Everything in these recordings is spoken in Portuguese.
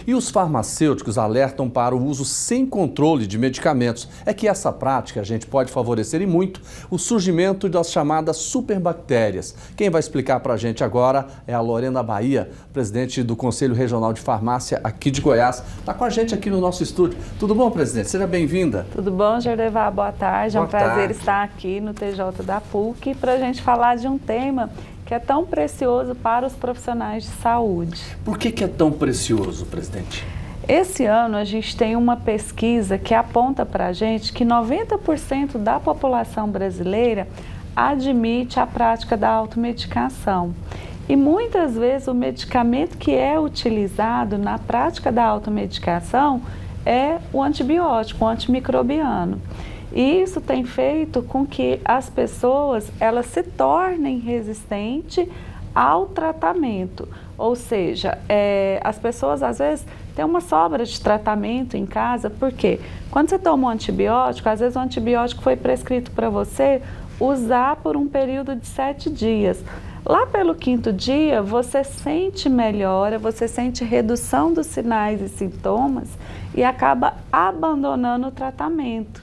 E os farmacêuticos alertam para o uso sem controle de medicamentos. É que essa prática, a gente, pode favorecer e muito o surgimento das chamadas superbactérias. Quem vai explicar para a gente agora é a Lorena Bahia, presidente do Conselho Regional de Farmácia aqui de Goiás. Está com a gente aqui no nosso estúdio. Tudo bom, presidente? Seja bem-vinda. Tudo bom, Jordevar? Boa tarde. É um prazer estar aqui no TJ da PUC para a gente falar de um tema que é tão precioso para os profissionais de saúde. Por que é tão precioso, presidente? Esse ano a gente tem uma pesquisa que aponta para a gente que 90% da população brasileira admite a prática da automedicação. E muitas vezes o medicamento que é utilizado na prática da automedicação é o antibiótico, o antimicrobiano. E isso tem feito com que as pessoas elas se tornem resistentes ao tratamento. Ou seja, as pessoas às vezes têm uma sobra de tratamento em casa, porque quando você toma um antibiótico, às vezes o antibiótico foi prescrito para você usar por um período de 7 dias. Lá pelo 5º dia, você sente melhora, você sente redução dos sinais e sintomas e acaba abandonando o tratamento.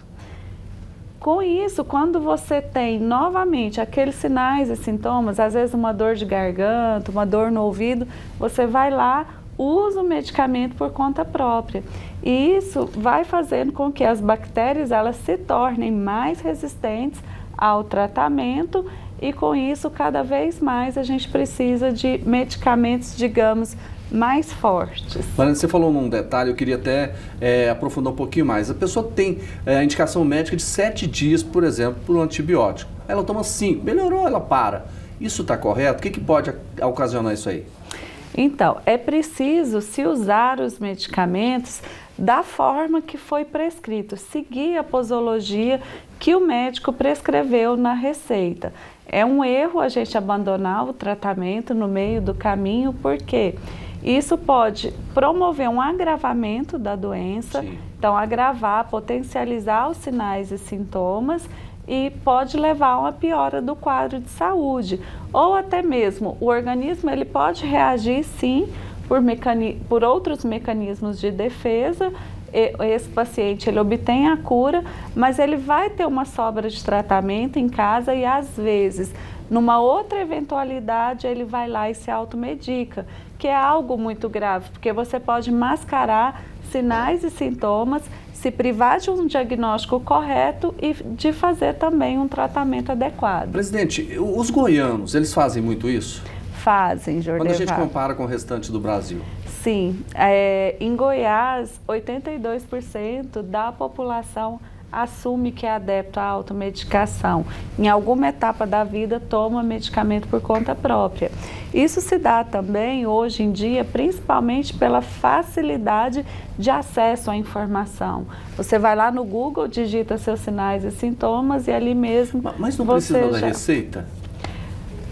Com isso, quando você tem novamente aqueles sinais e sintomas, às vezes uma dor de garganta, uma dor no ouvido, você vai lá, usa o medicamento por conta própria. E isso vai fazendo com que as bactérias elas se tornem mais resistentes ao tratamento e com isso, cada vez mais, a gente precisa de medicamentos, digamos, mais fortes. Lorena, você falou num detalhe, eu queria até aprofundar um pouquinho mais. A pessoa tem a indicação médica de 7 dias, por exemplo, por um antibiótico. Ela toma 5, melhorou, ela para. Isso está correto? O que pode ocasionar isso aí? Então, é preciso se usar os medicamentos da forma que foi prescrito, seguir a posologia que o médico prescreveu na receita. É um erro a gente abandonar o tratamento no meio do caminho, porque isso pode promover um agravamento da doença, Sim. Então agravar, potencializar os sinais e sintomas e pode levar a uma piora do quadro de saúde. Ou até mesmo o organismo ele pode reagir sim por outros mecanismos de defesa. Esse paciente ele obtém a cura, mas ele vai ter uma sobra de tratamento em casa e às vezes, numa outra eventualidade, ele vai lá e se automedica, que é algo muito grave, porque você pode mascarar sinais e sintomas, se privar de um diagnóstico correto e de fazer também um tratamento adequado. Presidente, os goianos, eles fazem muito isso? Fazem, Jordevar. Quando a gente compara com o restante do Brasil? Sim, em Goiás, 82% da população assume que é adepto à automedicação. Em alguma etapa da vida, toma medicamento por conta própria. Isso se dá também, hoje em dia, principalmente pela facilidade de acesso à informação. Você vai lá no Google, digita seus sinais e sintomas e ali mesmo... Mas não precisa da receita?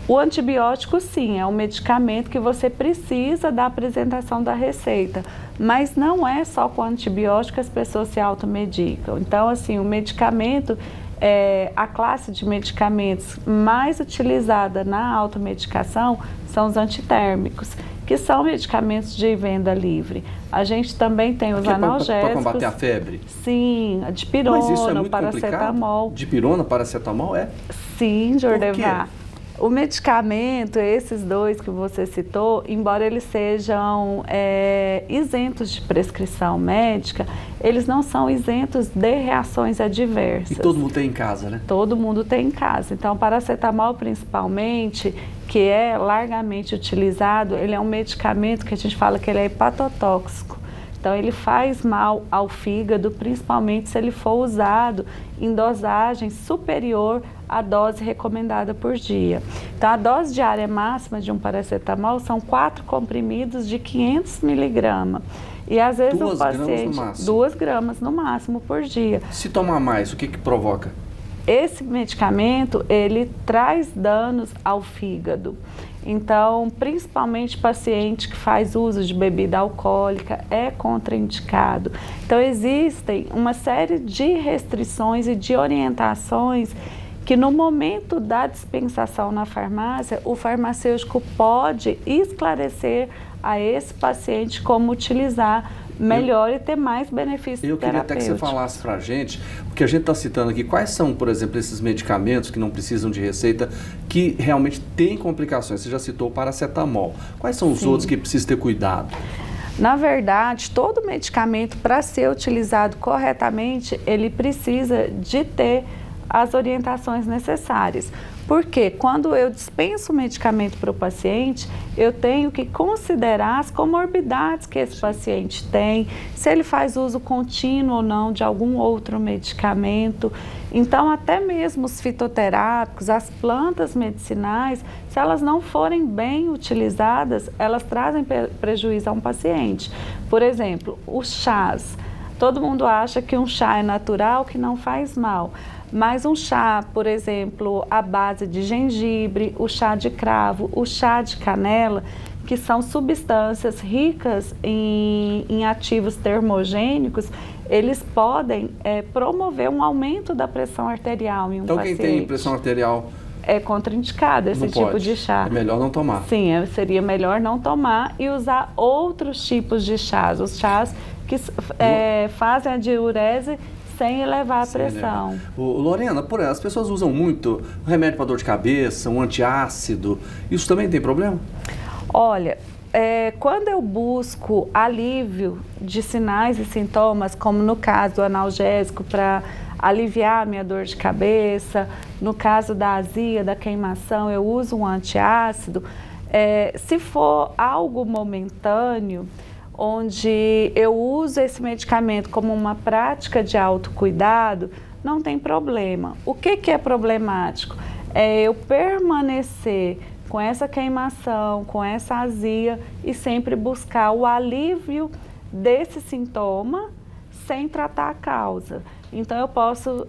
O antibiótico, sim, é um medicamento que você precisa da apresentação da receita, mas não é só com antibiótico que as pessoas se automedicam. Então, assim, o medicamento, a classe de medicamentos mais utilizada na automedicação são os antitérmicos, que são medicamentos de venda livre. A gente também tem os analgésicos. Para combater a febre? Sim, a dipirona, mas isso é muito paracetamol. Complicado? Dipirona, paracetamol, é? Sim, Jordevar. O medicamento, esses dois que você citou, embora eles sejam isentos de prescrição médica, eles não são isentos de reações adversas. E todo mundo tem em casa, né? Todo mundo tem em casa. Então, paracetamol principalmente, que é largamente utilizado, ele é um medicamento que a gente fala que ele é hepatotóxico. Então, ele faz mal ao fígado, principalmente se ele for usado em dosagem superior à dose recomendada por dia. Então, a dose diária máxima de um paracetamol são 4 comprimidos de 500 miligramas. E às vezes o paciente... 2 gramas no máximo por dia. Se tomar mais, o que provoca? Esse medicamento, ele traz danos ao fígado. Então, principalmente paciente que faz uso de bebida alcoólica é contraindicado. Então, existem uma série de restrições e de orientações que no momento da dispensação na farmácia, o farmacêutico pode esclarecer a esse paciente como utilizar melhor e ter mais benefícios terapêuticos. Eu queria até que você falasse para a gente, o que a gente está citando aqui, quais são, por exemplo, esses medicamentos que não precisam de receita, que realmente têm complicações? Você já citou o paracetamol. Quais são os outros que precisam ter cuidado? Na verdade, todo medicamento, para ser utilizado corretamente, ele precisa de ter as orientações necessárias. Porque quando eu dispenso o medicamento para o paciente, eu tenho que considerar as comorbidades que esse paciente tem, se ele faz uso contínuo ou não de algum outro medicamento. Então, até mesmo os fitoterápicos, as plantas medicinais, se elas não forem bem utilizadas, elas trazem prejuízo a um paciente. Por exemplo, os chás. Todo mundo acha que um chá é natural, que não faz mal. Mas um chá, por exemplo, à base de gengibre, o chá de cravo, o chá de canela, que são substâncias ricas em ativos termogênicos, eles podem promover um aumento da pressão arterial em um paciente. Então, quem tem pressão arterial é contraindicado esse tipo de chá. É melhor não tomar. Sim, seria melhor não tomar e usar outros tipos de chás. Os chás que fazem a diurese sem elevar a pressão. Né? Lorena, as pessoas usam muito remédio para dor de cabeça, um antiácido. Isso também tem problema? Olha, quando eu busco alívio de sinais e sintomas, como no caso do analgésico para aliviar a minha dor de cabeça, no caso da azia, da queimação, eu uso um antiácido. Se for algo momentâneo, onde eu uso esse medicamento como uma prática de autocuidado, não tem problema. O que é problemático? É eu permanecer com essa queimação, com essa azia e sempre buscar o alívio desse sintoma sem tratar a causa. Então, eu posso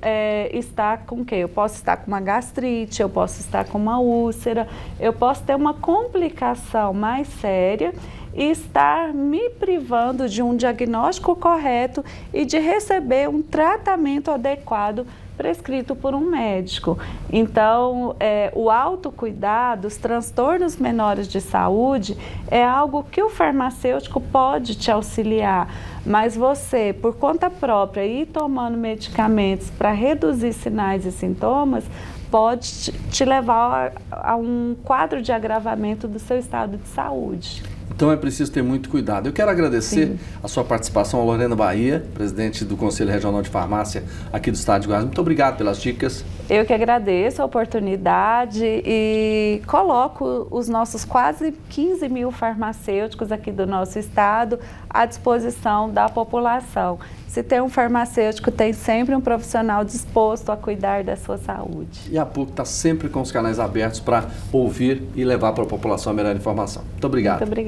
estar com o quê? Eu posso estar com uma gastrite, eu posso estar com uma úlcera, eu posso ter uma complicação mais séria e estar me privando de um diagnóstico correto e de receber um tratamento adequado prescrito por um médico. Então, o autocuidado, os transtornos menores de saúde é algo que o farmacêutico pode te auxiliar, mas você, por conta própria, ir tomando medicamentos para reduzir sinais e sintomas, pode te levar a um quadro de agravamento do seu estado de saúde. Então é preciso ter muito cuidado. Eu quero agradecer a sua participação, a Lorena Bahia, presidente do Conselho Regional de Farmácia aqui do Estado de Goiás. Muito obrigado pelas dicas. Eu que agradeço a oportunidade e coloco os nossos quase 15 mil farmacêuticos aqui do nosso estado à disposição da população. Se tem um farmacêutico, tem sempre um profissional disposto a cuidar da sua saúde. E a PUC está sempre com os canais abertos para ouvir e levar para a população a melhor informação. Muito obrigado. Muito obrigada.